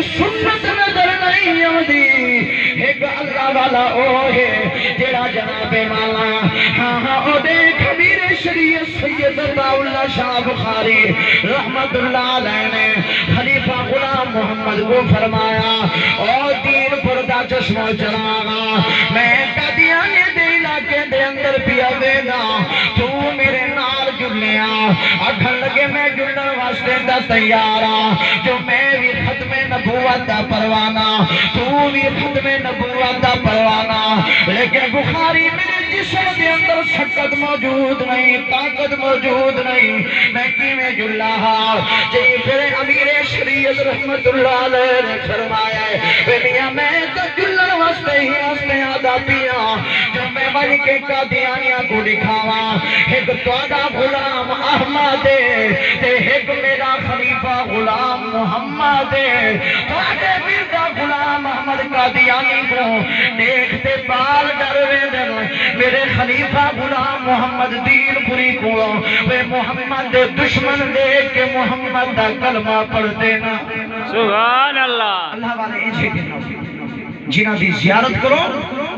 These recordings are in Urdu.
سنت نظر نہیں آتی ایک اللہ والا او ہے جڑا جناب والا ہاں ہاں او دیکھ امیر شریعت سید عطا اللہ شاہ بخاری رحمت اللہ علیہ نے خلیفہ غلام محمد کو فرمایا او دین پر دا چشمہ چراغا میں قادیانی دے علاقے دے اندر پیا دینا تو میرے نال جلیا اکھن لگے میں جلن واسطے دا تیارا جو میں بھی ختم نبوت دا پروانہ تو بھی ختم نبوت دا پروانہ لیکن بخاری میرے جسم کے اندر سکت موجود نہیں طاقت موجود نہیں میں کی میں جلہا جی پھر امیر شریعت رحمت اللہ علیہ نے فرمایا ہے میاں میں تو جلن واسطے ہی واسطے آدھا پیا جو میں بھائی کے قادیانیاں کو دکھاوا ایک توڑا غلام احمد تے ایک میرا خلیفہ غلام محمد توڑے مردا غلام احمد قادیانی کو دیکھتے بال ڈروے دن میرے خلیفہ غلام محمد دین پوری کو وہ محمد دشمن دیکھ کے محمد دا کلمہ پڑھ دینا سبحان اللہ اللہ والے ایچھے دینا جنہ دی زیارت کرو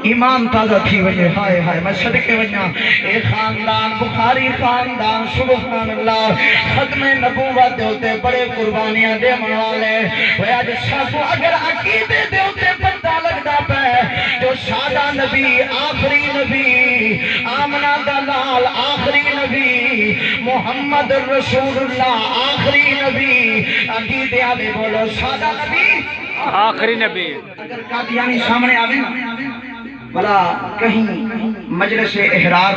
ایمان تازہ تھی وجہ ہائے ہائے میں صدقے وجہ اے خاندان بخاری خاندان سبحان اللہ ختم نبوت ہوتے بڑے قربانیاں دے منوالے وہ آج سب اگر عقیدے دے ہوتے پتہ لگتا پہ جو سادہ نبی آخری نبی آمنہ دلال آخری نبی محمد رسول اللہ آخری نبی عقیدے آلے بولو سادہ نبی آخری نبی اگر قادیانی سامنے آوے نا بلا کہیں مجلس احرار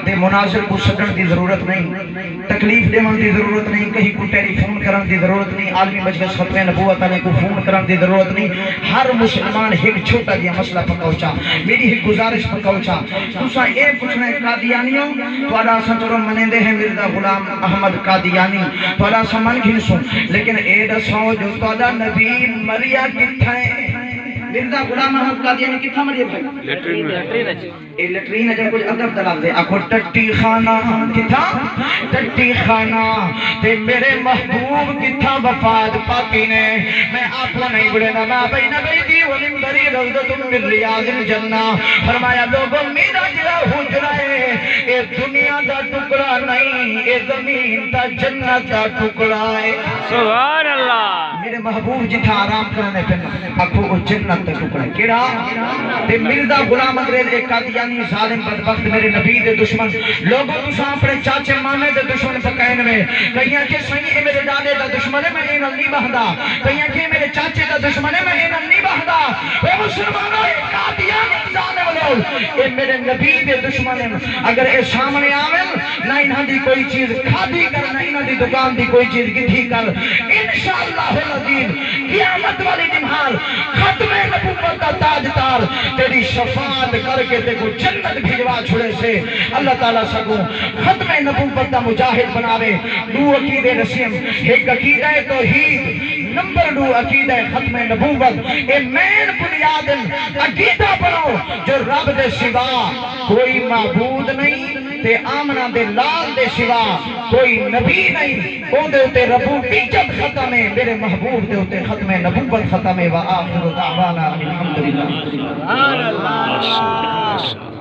دے مناظر کو سکن دی ضرورت نہیں تکلیف دے من دی ضرورت نہیں کہیں کو ٹیلی فون کرن دی ضرورت نہیں عالمی مجلس ختم نبوت آنے کو فون کرن دی ضرورت نہیں ہر مسلمان ایک چھوٹا دیا مسئلہ پکوچا میری ایک گزارش پکوچا دوسرا اے پوچھنا ہے قادیانیوں توڑا سنچروں منندے ہیں مرزا غلام احمد قادیانی توڑا سمن گھنسوں لیکن اے دسو جو توڑا نبی مریا کتھائیں مرزا غلام احمد قادیانی کتھا مریا بھائی لیٹرین اجن کچھ ادب دلال دے اکھو ٹٹی خانہ کتھا ٹٹی خانہ تے میرے محبوب کتھا وفاد پاکی نے میں آپ کو نہیں بڑے نما بین بیتی ومنبری روضت من ریاض الجنہ فرمایا لوگوں میرا جڑا حجرہ ہے اے دنیا دا ٹکڑا نہیں اے زمین دا جنت دا ٹکڑا ہے سبحان اللہ میرے محبوب جتھا آرام کرنے پہ اکھو جنت دا ٹکڑا کیڑا تے مرزا غلام انگریز ایک قادیانی ظالم بدبخت میرے نبی دے دشمن لوگوں تو ساں اپنے چاچے مامے دے دشمن پکائن میں کہیں کہ سہی میرے دادے دا دشمن ہے میں اینل نہیں بہدا کہیں کہ میرے چاچے دا دشمن ہے میں اینل نہیں بہدا اے مسلمانوں اے قادیانی ظالم لوگ اے میرے نبی دے دشمن ہیں اگر اے سامنے آویں نہ انہاں دی کوئی چیز کھادی کر نہ انہاں دی دکان دی کوئی چیز گٹھی کر انشاءاللہ العظیم قیامت والی دمحال ختم نبوت کا تاجدار تیری شفاعت کر کے تے کو جنت بھیجوا چھوڑے سے اللہ تعالیٰ سکو ختم نبوت کا مجاہد بناوے دو عقیدے نسیم ایک عقیدہ توحید نمبر 2 عقیدہ ختم نبوت اے مین بنیاد عقیدہ بناؤ جو رب دے سوا کوئی معبود نہیں تے آمنہ دے لال دے سوا کوئی نبی نہیں اون دے ہوتے ربوبیت ختم ہے میرے محبوب دے ہوتے ختم نبوت ختم ہے وآخر دعوانا الحمدللہ سبحان اللہ